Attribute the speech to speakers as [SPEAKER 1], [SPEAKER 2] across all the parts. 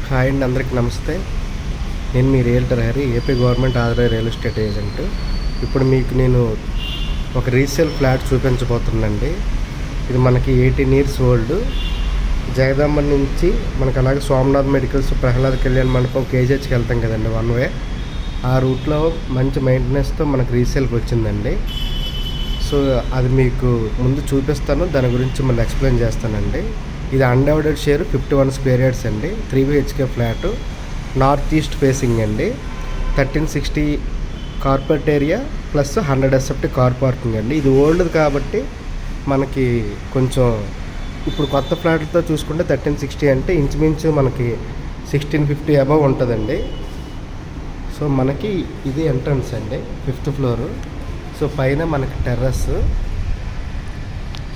[SPEAKER 1] Hi అండి, అందరికి నమస్తే. నేను మీ realtor Hari, AP government Aadhaar real estate agent. ఇప్పుడు మీకు నేను ఒక రీసేల్ ఫ్లాట్ చూపించబోతున్నానండి. ఇది మనకి 18 ఇయర్స్ ఓల్డ్. జగదాంబ నుంచి మనకు అలాగే సోమనాథ్ మెడికల్స్, ప్రహ్లాద్ కళ్యాణ్ మండపం, కేజీహెచ్కి వెళ్తాం కదండి, వన్ వే. ఆ రూట్లో మంచి మెయింటెనెన్స్తో మనకు రీసేల్కి వచ్చిందండి. సో అది మీకు ముందు చూపిస్తాను, దాని గురించి మళ్ళీ ఎక్స్ప్లెయిన్ చేస్తానండి. ఇది అన్డివైడెడ్ షేర్ 51 స్క్వేర్ యార్డ్స్ అండి, 3 BHK flat, north east facing అండి. 1360 corporate area plus 100 SFT car parking అండి. ఇది ఓల్డ్ కాబట్టి మనకి కొంచెం ఇప్పుడు కొత్త ఫ్లాట్లతో చూసుకుంటే 1360 అంటే ఇంచుమించు మనకి 1650 అబవ్ ఉంటుందండి. సో మనకి ఇది ఎంట్రన్స్ అండి, 5th ఫ్లోరు. సో పైన మనకి టెర్రస్.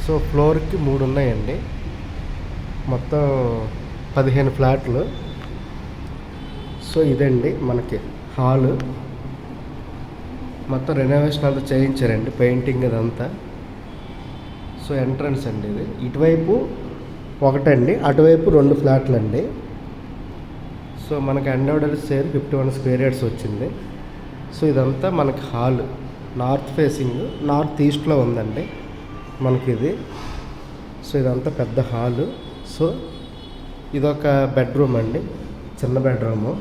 [SPEAKER 1] సో ఫ్లోర్కి 3 ఉన్నాయండి, మొత్తం 15 ఫ్లాట్లు. సో ఇదండి మనకి హాలు. మొత్తం రెనోవేషన్ అంతా చేయించారండి, పెయింటింగ్ అదంతా. సో ఎంట్రన్స్ అండి ఇది. ఇటువైపు ఒకటండి, అటువైపు 2 ఫ్లాట్లు అండి. సో మనకి అన్డివైడెడ్ షేర్ 51 స్క్వేర్ యార్డ్స్ వచ్చింది. సో ఇదంతా మనకి హాల్, నార్త్ ఫేసింగ్, నార్త్ ఈస్ట్లో ఉందండి మనకి ఇది. సో ఇదంతా పెద్ద హాలు. సో ఇదొక బెడ్రూమ్ అండి, చిన్న బెడ్రూము.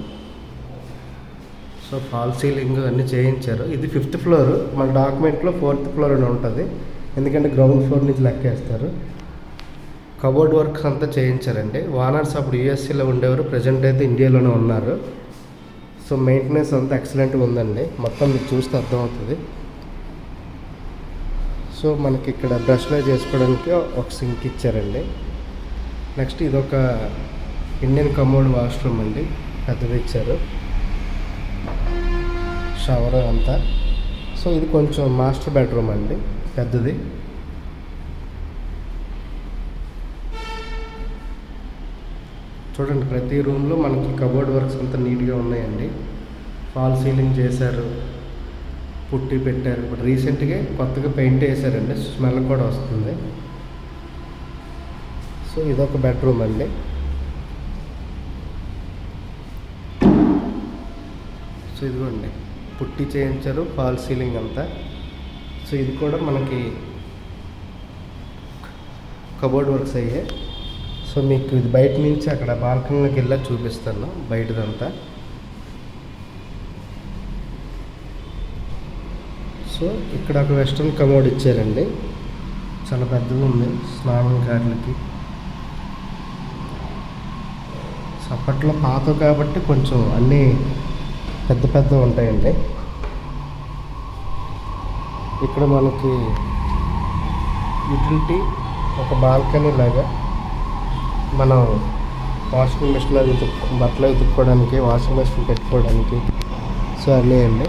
[SPEAKER 1] సో ఫాల్ సీలింగ్ అన్నీ చేయించారు. ఇది 5th ఫ్లోర్, మన డాక్యుమెంట్లో 4th ఫ్లోర్ అని ఉంటుంది, ఎందుకంటే గ్రౌండ్ ఫ్లోర్ నుంచి లెక్కేస్తారు. కబోర్డ్ వర్క్స్ అంతా చేయించారండి. ఓనర్స్ అప్పుడు యూఎస్ఏలో ఉండేవారు, ప్రజెంట్ అయితే ఇండియాలోనే ఉన్నారు. సో మెయింటెనెన్స్ అంతా ఎక్సలెంట్గా ఉందండి, మొత్తం మీకు చూస్తే అర్థమవుతుంది. సో మనకి ఇక్కడ బ్రష్లో చేసుకోవడానికి ఒక సింక్ ఇచ్చారండి. నెక్స్ట్ ఇదొక ఇండియన్ కమోడ్ వాష్రూమ్ అండి, పెద్దది ఇచ్చారు, షవర్ అంతా. సో ఇది కొంచెం మాస్టర్ బెడ్రూమ్ అండి, పెద్దది. చూడండి, ప్రతి రూమ్లో మనకి కబోర్డ్ వర్క్స్ అంతా నీట్గా ఉన్నాయండి. ఫాల్ సీలింగ్ చేశారు, పుట్టి పెట్టారు. ఇప్పుడు రీసెంట్గా కొత్తగా పెయింట్ వేసారండి, స్మెల్ కూడా వస్తుంది. సో ఇదొక బెడ్రూమ్ అండి. సో ఇదిగోండి, పుట్టి చేయించారు, ఫాల్ సీలింగ్ అంతా. సో ఇది కూడా మనకి కబోర్డ్ వర్క్స్ అయ్యాయి. సో మీకు ఇది బయట నుంచి అక్కడ బాల్కనీలోకి వెళ్ళా చూపిస్తాను, బయటదంతా. సో ఇక్కడ ఒక వెస్ట్రన్ కమోడ్ ఇచ్చారండి, చాలా పెద్దగా ఉంది, స్నానం కార్లకి. సో అప్పట్లో పాత కాబట్టి కొంచెం అన్నీ పెద్ద పెద్ద ఉంటాయండి. ఇక్కడ మనకి యూటిలిటీ, ఒక బాల్కనీ లాగా, మనం వాషింగ్ మిషన్ అది బట్టలు ఉతుక్కోవడానికి, వాషింగ్ మిషన్ పెట్టుకోవడానికి. సో అన్నీ అండి.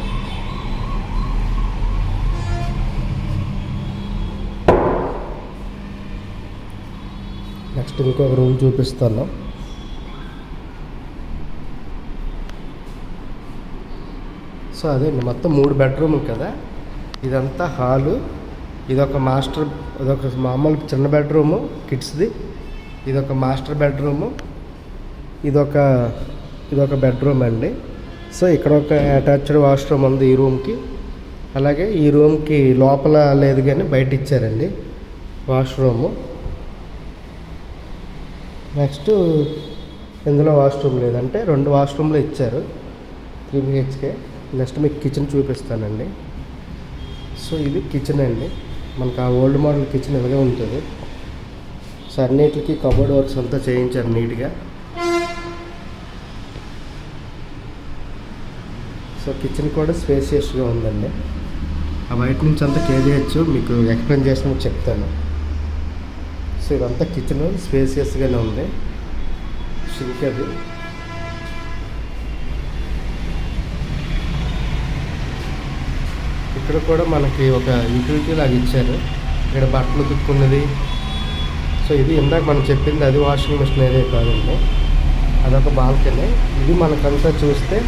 [SPEAKER 1] నెక్స్ట్ ఇంకొక రూమ్ చూపిస్తాను. సో అదేండి, మొత్తం 3 బెడ్రూమ్లు కదా. ఇదంతా హాలు, ఇదొక మామూలు చిన్న బెడ్రూము కిడ్స్ది, ఇదొక మాస్టర్ బెడ్రూము, ఇదొక బెడ్రూమ్ అండి. సో ఇక్కడ ఒక అటాచ్డ్ వాష్రూమ్ ఉంది ఈ రూమ్కి. అలాగే ఈ రూమ్కి లోపల లేదు కానీ బయట ఇచ్చారండి వాష్రూము. నెక్స్ట్ ఇందులో వాష్రూమ్ లేదంటే 2 వాష్రూమ్లు ఇచ్చారు, 3 BHK. నెక్స్ట్ మీకు కిచెన్ చూపిస్తానండి. సో ఇది కిచెన్ అండి, మనకు ఆ ఓల్డ్ మోడల్ కిచెన్ ఇలాగే ఉంటుంది. సో అన్నిటికి కబోర్డ్ వర్క్స్ అంతా చేయించారు నీట్గా. సో కిచెన్ కూడా స్పేసియస్గా ఉందండి. ఆ బయట నుంచి అంతా కేజీహెచ్ మీకు ఎక్స్ప్లెయిన్ చేసినప్పుడు చెప్తాను. సో ఇదంతా కిచెన్ స్పేసియస్గానే ఉంది. సింక్ అది. ఇక్కడ కూడా మనకి ఒక యూటిలిటీ లాగా ఇచ్చారు, ఇక్కడ బట్టలు ఉతుక్కున్నది. సో ఇది ఇందాక మనం చెప్పింది, అది వాషింగ్ మిషన్ ఏదే కాదండి, అదొక బాల్కనీ. ఇది మనకంతా చూస్తే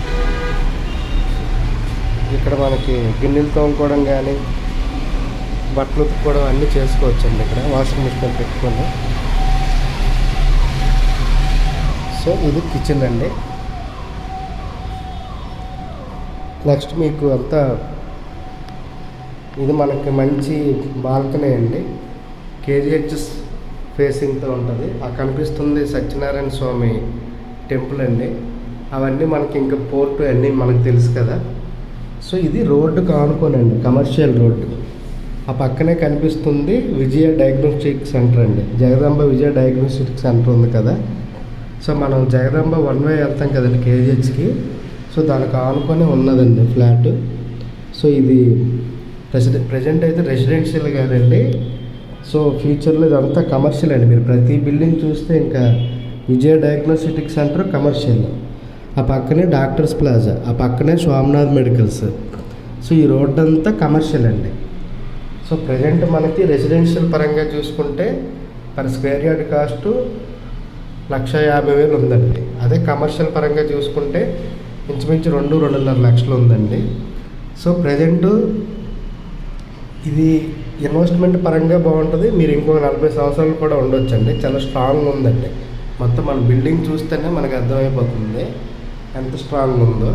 [SPEAKER 1] ఇక్కడ మనకి గిన్నెలు తోముకోవడం కానీ, బట్టలు ఉతుక్కోవడం అన్నీ చేసుకోవచ్చండి ఇక్కడ వాషింగ్ మిషన్ పెట్టుకొని. సో ఇది కిచెన్ అండి. నెక్స్ట్ మీకు అంతా ఇది మనకి మంచి బాల్కనీ అండి. కేజీహెచ్ ఫేసింగ్తో ఉంటుంది. ఆ కనిపిస్తుంది సత్యనారాయణ స్వామి టెంపుల్ అండి. అవన్నీ మనకి ఇంకా పోర్టు అన్నీ మనకు తెలుసు కదా. సో ఇది రోడ్డుకు ఆనుకోనండి, కమర్షియల్ రోడ్డు. ఆ పక్కనే కనిపిస్తుంది విజయ డయాగ్నోస్టిక్ సెంటర్ అండి. జగదాంబ విజయ డయాగ్నోస్టిక్ సెంటర్ ఉంది కదా. సో మనం జగదాంబ వన్ వే వెళ్తాం కదండి కేజీహెచ్కి. సో దానికి ఆనుకొని ఉన్నదండి ఫ్లాట్. సో ఇది ప్రజెంట్ అయితే రెసిడెన్షియల్ కాదండి. సో ఫ్యూచర్లో ఇదంతా కమర్షియల్ అండి. మీరు ప్రతి బిల్డింగ్ చూస్తే ఇంకా విజయ డయాగ్నోస్టిక్ సెంటర్ కమర్షియల్. ఆ పక్కనే డాక్టర్స్ ప్లాజా, ఆ పక్కనే స్వామినాథ్ మెడికల్స్. సో ఈ రోడ్ అంతా కమర్షియల్ అండి. సో ప్రజెంట్ మనకి రెసిడెన్షియల్ పరంగా చూసుకుంటే పర్ స్క్వేర్ యార్డ్ కాస్ట్ 1,50,000 ఉందండి. అదే కమర్షియల్ పరంగా చూసుకుంటే ఇంచుమించు 2-2.5 లక్షలు ఉందండి. సో ప్రజెంట్ ఇది ఇన్వెస్ట్మెంట్ పరంగా బాగుంటుంది. మీరు ఇంకో 40 సంవత్సరాలు కూడా ఉండొచ్చండి. చాలా స్ట్రాంగ్ ఉందండి. మొత్తం మన బిల్డింగ్ చూస్తేనే మనకు అర్థమైపోతుంది ఎంత స్ట్రాంగ్ ఉందో.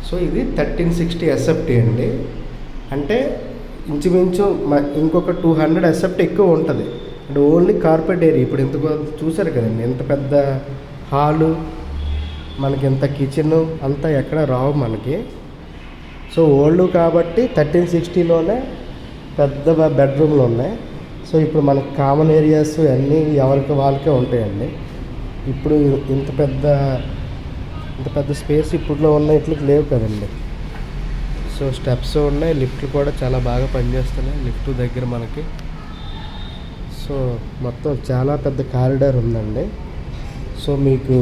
[SPEAKER 1] సో ఇది 1360 ఎస్ఎఫ్టీ అండి. అంటే ఇంచుమించు ఇంకొక 200 ఎస్ఎఫ్టీ ఎక్కువ ఉంటుంది. అంటే ఓన్లీ కార్పెట్ ఏరియా. ఇప్పుడు ఇంత చూసారు కదండి, ఎంత పెద్ద హాలు, మనకి ఎంత కిచెన్ అంతా ఎక్కడ రావు మనకి. సో ఓల్డ్ కాబట్టి 1360లోనే పెద్ద బెడ్రూమ్లు ఉన్నాయి. సో ఇప్పుడు మనకి కామన్ ఏరియాస్ అన్నీ ఎవరికి వాళ్ళకే ఉంటాయండి. ఇప్పుడు ఇంత పెద్ద స్పేస్ ఇప్పట్లో ఉన్న ఇట్లకి లేవు కదండి. సో స్టెప్స్ ఉన్నాయి, లిఫ్ట్లు కూడా చాలా బాగా పనిచేస్తున్నాయి. లిఫ్ట్ దగ్గర మనకి సో మొత్తం చాలా పెద్ద కారిడార్ ఉందండి. సో మీకు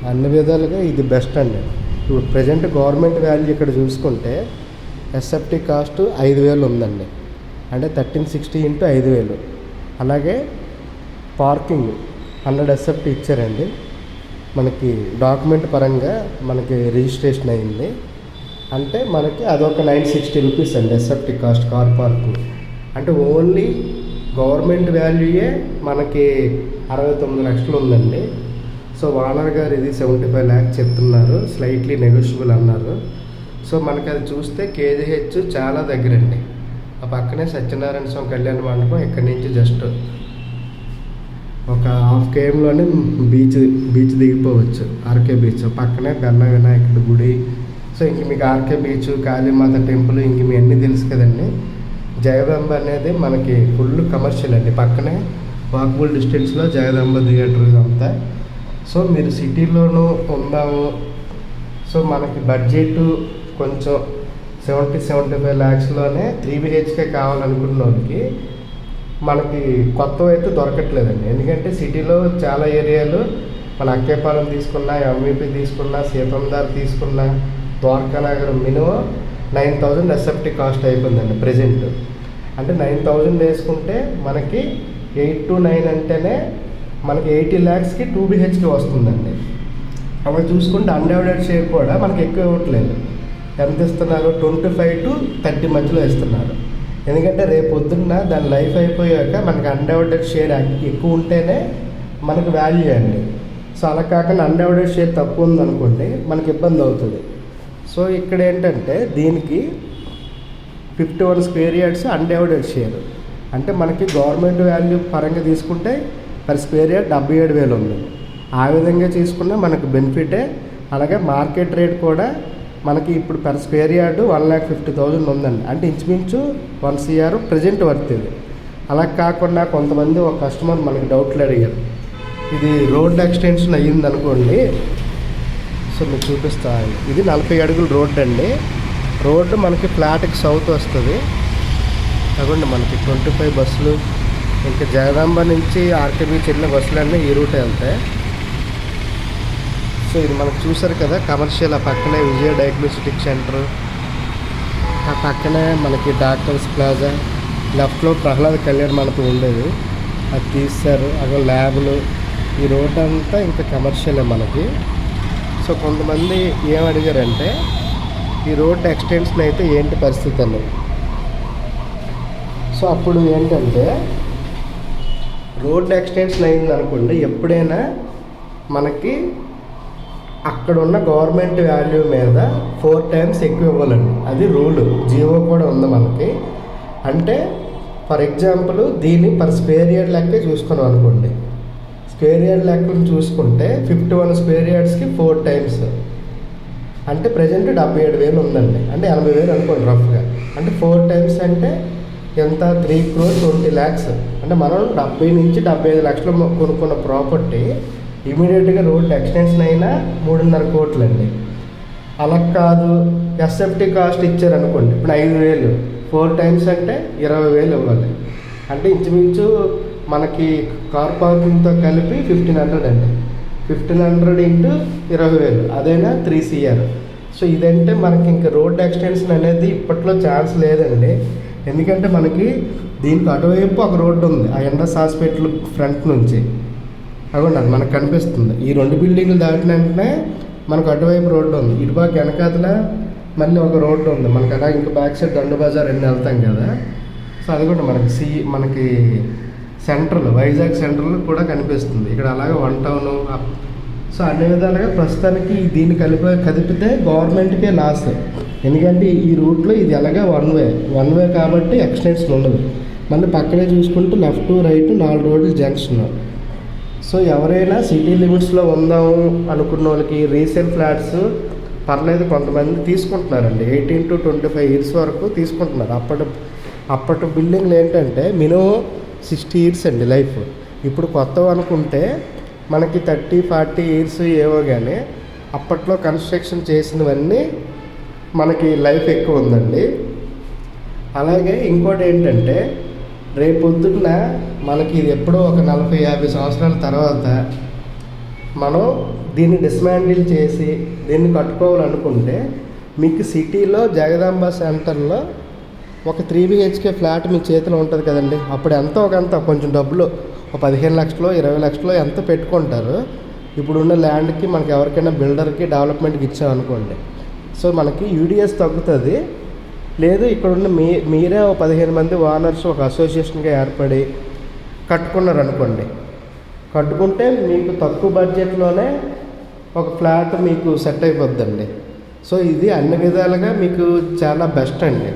[SPEAKER 1] అన్ని విధాలుగా ఇది బెస్ట్ అండి. ఇప్పుడు ప్రజెంట్ గవర్నమెంట్ వాల్యూ ఇక్కడ చూసుకుంటే ఎస్ఎఫ్టీ కాస్ట్ 5,000 ఉందండి. అంటే 1360 × 5,000. అలాగే పార్కింగ్ 100 ఎస్ఎఫ్టీ ఇచ్చారండి. మనకి డాక్యుమెంట్ పరంగా మనకి రిజిస్ట్రేషన్ అయింది. అంటే మనకి అదొక 960 రూపీస్ అండి ఎస్ఎఫ్టీ కాస్ట్, కార్ పార్కింగ్. అంటే ఓన్లీ గవర్నమెంట్ వాల్యూయే మనకి 69 లక్షలు ఉందండి. సో ఓనర్ గారు ఇది 75 lakhs చెప్తున్నారు, స్లైట్లీ నెగోషియబుల్ అన్నారు. సో మనకి అది చూస్తే కేజీహెచ్ చాలా దగ్గరండి. ఆ పక్కనే సత్యనారాయణ స్వామి కళ్యాణ మండపం. ఇక్కడి నుంచి జస్ట్ ఒక 1/2 kmలోనే బీచ్ దిగిపోవచ్చు, ఆర్కే బీచ్. పక్కనే బెల్ల వినాయకుడి గుడి. సో ఇంక మీకు ఆర్కే బీచ్, కాళీమాత టెంపుల్ ఇంక మీ అన్నీ తెలుసు కదండి. జగదాంబ అనేది మనకి ఫుల్ కమర్షియల్ అండి. పక్కనే వాకబుల్ డిస్టెన్స్లో జగదాంబ థియేటర్ ఇదంతా. సో మీరు సిటీలోనూ ఉందాము, సో మనకి బడ్జెట్ కొంచెం 70-75 lakhsలోనే 3 BHK కావాలనుకున్న వాళ్ళకి మనకి కొత్తవి అయితే దొరకట్లేదండి. ఎందుకంటే సిటీలో చాలా ఏరియాలు మన అక్కేపాలెం తీసుకున్నా, ఎంవిపి తీసుకున్నా, సీతందార్ తీసుకున్నా, Dwaraka Nagar minimum 9,000 SFT cost అయిపోయిందండి ప్రజెంట్. అంటే 9,000 వేసుకుంటే మనకి 8 to 9 అంటేనే మనకి 80 lakhsకి 2 BHK వస్తుందండి. అవి చూసుకుంటే అన్డెవలప్డ్ షేర్ కూడా మనకి ఎక్కువ ఇవ్వట్లేదు. ఎంత ఇస్తున్నారు? 25 to 30 మధ్యలో ఇస్తున్నారు. ఎందుకంటే రేపు పొద్దున్న దాని లైఫ్ అయిపోయాక మనకి అన్డెవలప్డ్ షేర్ ఎక్కువ ఉంటేనే మనకి వాల్యూ అండి. సో అలా కాకుండా అన్డెవలప్డ్ షేర్ తక్కువ ఉందనుకోండి మనకి ఇబ్బంది అవుతుంది. సో ఇక్కడ ఏంటంటే దీనికి 51 square yards అన్డెవలప్డ్ షేర్. అంటే మనకి గవర్నమెంట్ వాల్యూ పరంగా తీసుకుంటే పర్ స్క్వేర్ యార్డ్ 77,000 ఉంది. ఆ విధంగా తీసుకున్నా మనకు బెనిఫిటే. అలాగే మార్కెట్ రేట్ కూడా మనకి ఇప్పుడు పర్ స్క్వేర్ యార్డు 1,50,000 ఉందండి. అంటే ఇంచుమించు 1 crore ప్రజెంట్ వర్త్ ఇది. అలా కాకుండా కొంతమంది ఒక కస్టమర్ మనకి డౌట్లు అడిగారు, ఇది రోడ్ ఎక్స్టెన్షన్ అయ్యింది అనుకోండి. సో మీకు చూపిస్తాను. ఇది 40 అడుగుల రోడ్డు అండి. రోడ్డు మనకి ఫ్లాట్కి సౌత్ వస్తుంది. అదిగోండి మనకి 25 బస్సులు, ఇంకా జగదాంబ నుంచి ఆర్కేబీ చెల్లిన బస్సులన్నీ ఈ రూట్ వెళ్తాయి. సో ఇది మనకు చూసారు కదా కమర్షియల్. ఆ పక్కనే విజయ డయాగ్నోస్టిక్ సెంటర్, ఆ పక్కనే మనకి డాక్టర్స్ ప్లాజా, లెఫ్ట్లో ప్రహ్లాద్ కళ్యాణ మండపం ఉండేది, అది తీస్తారు. అక్కడ ల్యాబులు, ఈ రోడ్ అంతా ఇంకా కమర్షియలే మనకి. సో కొంతమంది ఏం అడిగారంటే ఈ రోడ్ ఎక్స్టెన్షన్ అయితే ఏంటి పరిస్థితి అన్నది. సో అప్పుడు ఏంటంటే రోడ్ ఎక్స్టెన్షన్ అయింది అనుకోండి, ఎప్పుడైనా మనకి అక్కడ ఉన్న గవర్నమెంట్ వాల్యూ మీద 4 times ఎక్కువ ఇవ్వాలండి. అది రూలు, జీవో కూడా ఉంది మనకి. అంటే ఫర్ ఎగ్జాంపుల్ దీన్ని పర్ స్క్వేర్ యార్డ్ లెక్కే చూసుకున్నాం అనుకోండి. స్క్వేర్ యార్డ్ లెక్కను చూసుకుంటే 51 స్క్వేర్ యార్డ్స్కి 4 times అంటే ప్రజెంట్ 77,000 ఉందండి. అంటే 80,000 అనుకోండి రఫ్గా. అంటే 4 times అంటే ఎంత, 3,20,00,000. అంటే మనం 70 నుంచి 75 లక్షలు కొనుక్కున్న ప్రాపర్టీ ఇమీడియట్గా రోడ్ ఎక్స్టెన్షన్ అయినా 3.5 కోట్లు అండి. అలా కాదు, ఎస్ఎఫ్టీ కాస్ట్ ఇచ్చారనుకోండి, ఇప్పుడు 5,000, 4 times అంటే 20,000 ఇవ్వాలి. అంటే ఇంచుమించు మనకి కార్ పార్కింగ్తో కలిపి 1,500 అండి. 1,500 ఇంటూ 20,000 అదైనా 3 CR. సో ఇదంటే మనకి ఇంకా రోడ్ ఎక్స్టెన్షన్ అనేది ఇప్పట్లో ఛాన్స్ లేదండి. ఎందుకంటే మనకి దీనికి అటువైపు ఒక రోడ్డు ఉంది, ఆ ఎండస్ హాస్పిటల్ ఫ్రంట్ నుంచి అవ్వండి, అది మనకు కనిపిస్తుంది. ఈ 2 బిల్డింగ్లు దాటిన వెంటనే మనకు అటువైపు రోడ్డు ఉంది. ఇటుపక్క వెనకాతల మళ్ళీ ఒక రోడ్డు ఉంది మనకి. అలా ఇంకా బ్యాక్ సైడ్ దండు బజార్ అన్నీ వెళ్తాం కదా. సో అది కూడా మనకి సెంట్రల్, వైజాగ్ సెంట్రల్ కూడా కనిపిస్తుంది ఇక్కడ. అలాగే 1 టౌన్. సో అన్ని విధాలుగా ప్రస్తుతానికి దీన్ని కదిపితే గవర్నమెంట్కే లాస్. ఎందుకంటే ఈ రూట్లో ఇది ఎలాగా వన్ వే కాబట్టి ఎక్స్టెన్షన్ ఉండదు. మళ్ళీ పక్కనే చూసుకుంటూ లెఫ్ట్ రైట్ 4 రోడ్లు జంక్షన్. సో ఎవరైనా సిటీ లిమిట్స్లో ఉందాము అనుకున్న వాళ్ళకి రీసేల్ ఫ్లాట్స్ పర్లేదు, కొంతమంది తీసుకుంటున్నారండి. 18 to 25 years వరకు తీసుకుంటున్నారు. అప్పటి బిల్డింగ్లు ఏంటంటే మినిమం 60 years అండి లైఫ్. ఇప్పుడు కొత్తవి అనుకుంటే మనకి 30-40 years ఏవో. కానీ అప్పట్లో కన్స్ట్రక్షన్ చేసినవన్నీ మనకి లైఫ్ ఎక్కువ ఉందండి. అలాగే ఇంకోటి ఏంటంటే రేపొద్దున మనకి ఇది ఎప్పుడో ఒక 40-50 సంవత్సరాల తర్వాత మనం దీన్ని డిస్మాండిల్ చేసి దీన్ని కట్టుకోవాలనుకుంటే మీకు సిటీలో జగదాంబ సెంటర్లో ఒక 3 BHK ఫ్లాట్ మీ చేతిలో ఉంటుంది కదండి. అప్పుడు ఎంతో ఒకంత కొంచెం డబ్బులు, ఒక 15 లక్షలు 20 లక్షలు ఎంత పెట్టుకుంటారు. ఇప్పుడున్న ల్యాండ్కి మనకి ఎవరికైనా బిల్డర్కి డెవలప్మెంట్కి ఇచ్చామనుకోండి, సో మనకి యూడిఎస్ తగ్గుతుంది. లేదు ఇక్కడున్న మీరే ఒక 15 మంది ఓనర్స్ ఒక అసోసియేషన్గా ఏర్పడి కట్టుకున్నారనుకోండి, కట్టుకుంటే మీకు తక్కువ బడ్జెట్లోనే ఒక ఫ్లాట్ మీకు సెట్ అయిపోద్దండి. సో ఇది అన్ని విధాలుగా మీకు చాలా బెస్ట్ అండి.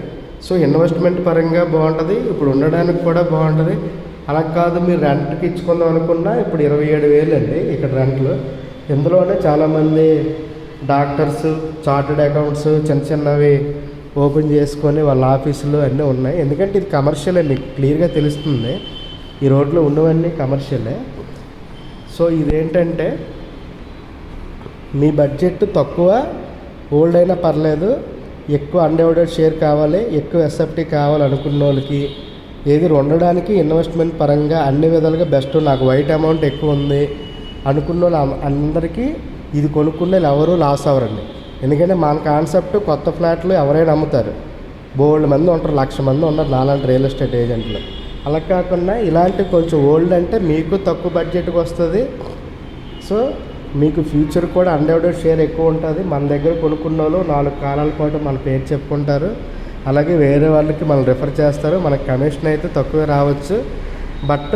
[SPEAKER 1] సో ఇన్వెస్ట్మెంట్ పరంగా బాగుంటుంది, ఇప్పుడు ఉండడానికి కూడా బాగుంటుంది. అలా కాదు మీరు రెంట్కి ఇచ్చుకుందాం అనుకున్నా ఇప్పుడు 27,000 అండి ఇక్కడ రెంట్లు. ఇందులోనే చాలామంది డాక్టర్స్, చార్టెడ్ అకౌంట్స్ చిన్నవి ఓపెన్ చేసుకొని వాళ్ళ ఆఫీసులు అన్నీ ఉన్నాయి. ఎందుకంటే ఇది కమర్షియల్ అండి, క్లియర్గా తెలుస్తుంది. ఈ రోడ్లో ఉన్నవన్నీ కమర్షియలే. సో ఇదేంటంటే మీ బడ్జెట్ తక్కువ, ఓల్డ్ అయినా పర్లేదు, ఎక్కువ అన్డివైడెడ్ షేర్ కావాలి, ఎక్కువ ఎస్ఎఫ్టీ కావాలనుకున్న వాళ్ళకి ఏది ఉండడానికి ఇన్వెస్ట్మెంట్ పరంగా అన్ని విధాలుగా బెస్ట్. నాకు వైట్ అమౌంట్ ఎక్కువ ఉంది అనుకున్న వాళ్ళు అందరికీ ఇది కొనుక్కునే ఎవరు లాస్ అవ్వరండి. ఎందుకంటే మన కాన్సెప్ట్ కొత్త ఫ్లాట్లు ఎవరైనా అమ్ముతారు, బోల్డ్ మంది ఉంటారు, 1,00,000 మంది ఉన్నారు నాలాంటి రియల్ ఎస్టేట్ ఏజెంట్లు. అలా కాకుండా ఇలాంటి కొంచెం ఓల్డ్ అంటే మీకు తక్కువ బడ్జెట్కి వస్తుంది. సో మీకు ఫ్యూచర్ కూడా అన్డివైడెడ్ షేర్ ఎక్కువ ఉంటుంది. మన దగ్గర కొనుక్కున్న వాళ్ళు 4 కాలాల పాటు మన పేరు చెప్పుకుంటారు. అలాగే వేరే వాళ్ళకి మనం రిఫర్ చేస్తారు. మనకి కమిషన్ అయితే తక్కువే రావచ్చు. బట్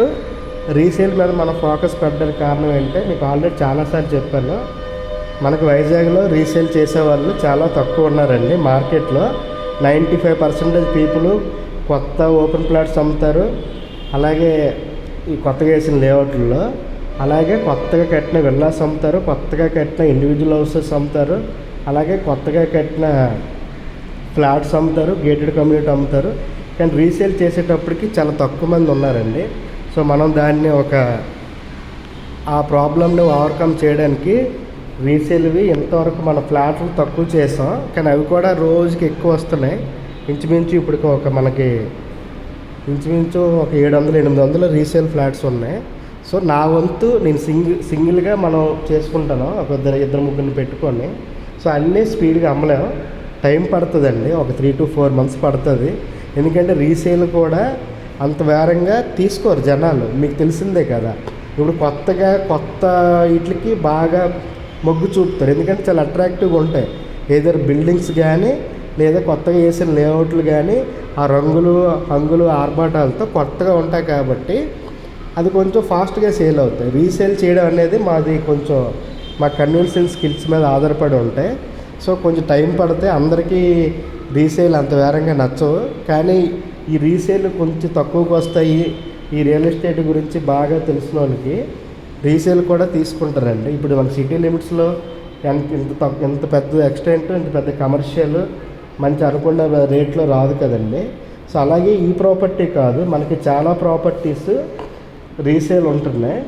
[SPEAKER 1] రీసేల్ మీద మనం ఫోకస్ పెట్టడానికి కారణం ఏంటంటే మీకు ఆల్రెడీ చాలాసార్లు చెప్పాను, మనకు వైజాగ్లో రీసేల్ చేసేవాళ్ళు చాలా తక్కువ ఉన్నారండి మార్కెట్లో. 95% పీపుల్ కొత్త ఓపెన్ ప్లాట్స్ అమ్ముతారు. అలాగే ఈ కొత్తగా వేసిన లేఅవుట్లలో, అలాగే కొత్తగా కట్టిన విల్లాస్ అమ్ముతారు, కొత్తగా కట్టిన ఇండివిజువల్ హౌసెస్ అమ్ముతారు, అలాగే కొత్తగా కట్టిన ఫ్లాట్స్ అమ్ముతారు, గేటెడ్ కమ్యూనిటీ అమ్ముతారు. కానీ రీసేల్ చేసేటప్పటికి చాలా తక్కువ మంది ఉన్నారండి. సో మనం దాన్ని ఆ ప్రాబ్లమ్ని ఓవర్కమ్ చేయడానికి రీసేల్వి ఎంతవరకు మన ఫ్లాట్లు తక్కువ చేసాం, కానీ అవి కూడా రోజుకి ఎక్కువ వస్తున్నాయి. ఇంచుమించు ఇప్పుడు మనకి ఇంచుమించు ఒక 700-800 రీసేల్ ఫ్లాట్స్ ఉన్నాయి. సో నా వంతు నేను సింగిల్గా మనం చేసుకుంటాను, ఒక ఇద్దరు ముగ్గురిని పెట్టుకొని. సో అన్నీ స్పీడ్గా అమ్మలేము, టైం పడుతుందండి, ఒక 3 to 4 months పడుతుంది. ఎందుకంటే రీసేల్ కూడా అంత వేరంగా తీసుకోరు జనాలు, మీకు తెలిసిందే కదా. ఇప్పుడు కొత్త వీటికి బాగా మొగ్గు చూపుతారు, ఎందుకంటే చాలా అట్రాక్టివ్గా ఉంటాయి. ఏదైనా బిల్డింగ్స్ కానీ లేదా కొత్తగా వేసిన లేఅవుట్లు కానీ ఆ రంగులు ఆర్భాటాలతో కొత్తగా ఉంటాయి కాబట్టి అది కొంచెం ఫాస్ట్గా సేల్ అవుతాయి. రీసేల్ చేయడం అనేది మాది కొంచెం మా కన్వెన్షన్ స్కిల్స్ మీద ఆధారపడి ఉంటాయి. సో కొంచెం టైం పడితే అందరికీ రీసేల్ అంత వేరంగా నచ్చవు, కానీ ఈ రీసేల్ కొంచెం తక్కువకు వస్తాయి. ఈ రియల్ ఎస్టేట్ గురించి బాగా తెలిసిన వాళ్ళకి రీసేల్ కూడా తీసుకుంటారండి. ఇప్పుడు మన సిటీ లిమిట్స్లో ఎంత పెద్ద ఎక్స్టెంట్, ఇంత పెద్ద కమర్షియల్ మంచి అనుకున్న రేట్లో రాదు కదండి. సో అలాగే ఈ ప్రాపర్టీ కాదు, మనకి చాలా ప్రాపర్టీస్ రీసేల్ ఉంటున్నాయి.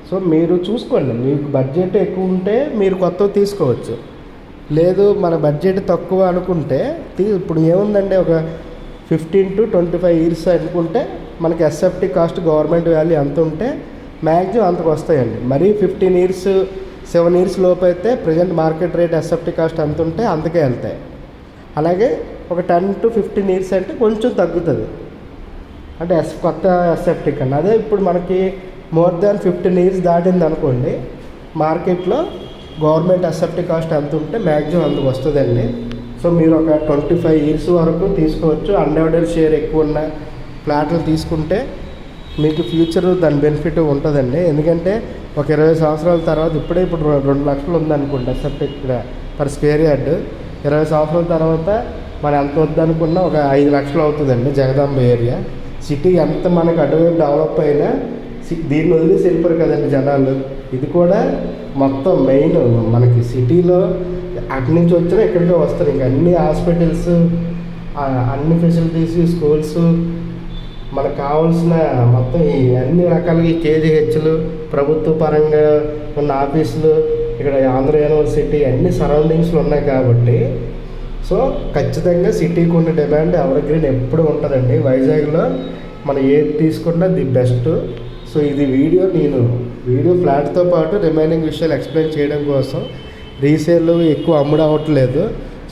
[SPEAKER 1] సో మీరు చూసుకోండి, మీకు బడ్జెట్ ఎక్కువ ఉంటే మీరు కొత్తవి తీసుకోవచ్చు. లేదు మన బడ్జెట్ తక్కువ అనుకుంటే ఇప్పుడు ఏముందండి, ఒక 15 to 25 years అనుకుంటే మనకి ఎస్ఎఫ్టీ కాస్ట్ గవర్నమెంట్ వాల్యూ ఎంత ఉంటే మ్యాక్సిమం అంతకు వస్తాయండి. మరీ 15 years 7 years లోపు అయితే present market rate SFT cost ఎంత ఉంటే అంతకే వెళ్తాయి. అలాగే ఒక 10 to 15 years అంటే కొంచెం తగ్గుతుంది, అంటే కొత్త ఎస్ఎఫ్టీ కన్నా. అదే ఇప్పుడు మనకి మోర్ దాన్ 15 years దాటింది అనుకోండి, మార్కెట్లో గవర్నమెంట్ ఎస్ఎఫ్టీ కాస్ట్ ఎంత ఉంటే మ్యాక్సిమం అందుకు వస్తుందండి. సో మీరు ఒక 25 years వరకు తీసుకోవచ్చు. అన్డివైడెడ్ షేర్ ఎక్కువ ఉన్న ఫ్లాట్లు తీసుకుంటే మీకు ఫ్యూచర్ దాని బెనిఫిట్ ఉంటుందండి. ఎందుకంటే ఒక 20 సంవత్సరాల తర్వాత ఇప్పుడు 2 లక్షలు ఉందనుకోండి ఎస్ఎఫ్టీ ఇక్కడ పర్ స్క్వేర్ యార్డ్, 20 సంవత్సరాల తర్వాత మనం ఎంత వద్దనుకున్నా ఒక 5 లక్షలు అవుతుందండి. జగదాంబ ఏరియా సిటీ ఎంత మనకు అటువైపు డెవలప్ అయినా దీన్ని వదిలేసి వెళ్ళిపోరు కదండి జనాలు. ఇది కూడా మొత్తం మెయిన్ మనకి సిటీలో అటు నుంచి వచ్చినా ఇక్కడికే వస్తారు. ఇంకా అన్ని హాస్పిటల్స్, అన్ని ఫెసిలిటీస్, స్కూల్స్, మనకు కావాల్సిన మొత్తం ఈ అన్ని రకాలుగా కేజీహెచ్లు, ప్రభుత్వ పరంగా ఉన్న ఆఫీసులు, ఇక్కడ ఆంధ్ర యూనివర్సిటీ అన్ని సరౌండింగ్స్లో ఉన్నాయి కాబట్టి సో ఖచ్చితంగా సిటీకి ఉన్న డిమాండ్ ఎవర్ గ్రీన్ ఎప్పుడు ఉంటుందండి. వైజాగ్లో మనం ఏది తీసుకున్నా ది బెస్ట్. సో ఇది వీడియో ఫ్లాట్తో పాటు రిమైనింగ్ విషయాలు ఎక్స్ప్లెయిన్ చేయడం కోసం. రీసేల్ ఎక్కువ అమ్ముడు అవ్వట్లేదు,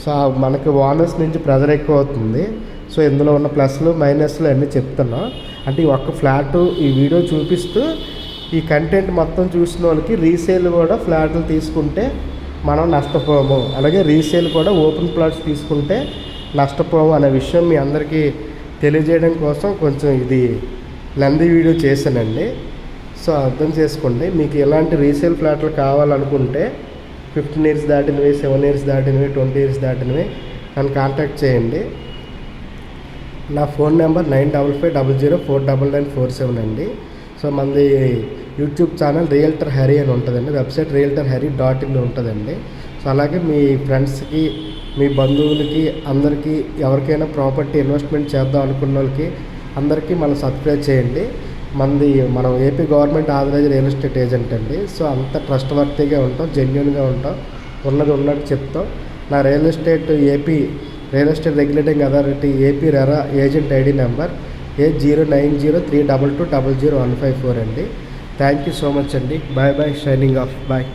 [SPEAKER 1] సో మనకి ఓనర్స్ నుంచి ప్రెజర్ ఎక్కువ అవుతుంది. సో ఇందులో ఉన్న ప్లస్లు మైనస్లు అన్నీ చెప్తున్నా. అంటే ఈ ఒక్క ఫ్లాటు ఈ వీడియో చూపిస్తూ ఈ కంటెంట్ మొత్తం చూసిన వాళ్ళకి రీసేల్ కూడా ఫ్లాట్లు తీసుకుంటే మనం నష్టపోము, అలాగే రీసేల్ కూడా ఓపెన్ ప్లాట్స్ తీసుకుంటే నష్టపోము అనే విషయం మీ అందరికీ తెలియజేయడం కోసం కొంచెం ఇది లెంతీ వీడియో చేశానండి. సో అర్థం చేసుకోండి. మీకు ఎలాంటి రీసేల్ ఫ్లాట్లు కావాలనుకుంటే 15 years దాటినవి, 7 years దాటినవి, 20 years దాటినవి నన్ను కాంటాక్ట్ చేయండి. నా ఫోన్ నెంబర్ 9550049947 అండి. సో మనది యూట్యూబ్ ఛానల్ రియల్టర్ హరి అని ఉంటుందండి, వెబ్సైట్ realtorhari.in ఉంటుందండి. సో అలాగే మీ ఫ్రెండ్స్కి, మీ బంధువులకి, అందరికీ ఎవరికైనా ప్రాపర్టీ ఇన్వెస్ట్మెంట్ చేద్దాం అనుకున్న వాళ్ళకి అందరికీ మనం సబ్స్క్రైబ్ చేయండి. మనం AP government authorized real estate agent అండి. సో అంత ట్రస్ట్ వర్తీగా ఉంటాం, జెన్యూన్గా ఉంటాం, ఉన్నది ఉన్నట్టు చెప్తాం. నా real estate regulating authority AP RERA agent ID number 809032200154 అండి. థ్యాంక్ యూ సో మచ్ అండి. Bye signing off. బాయ్.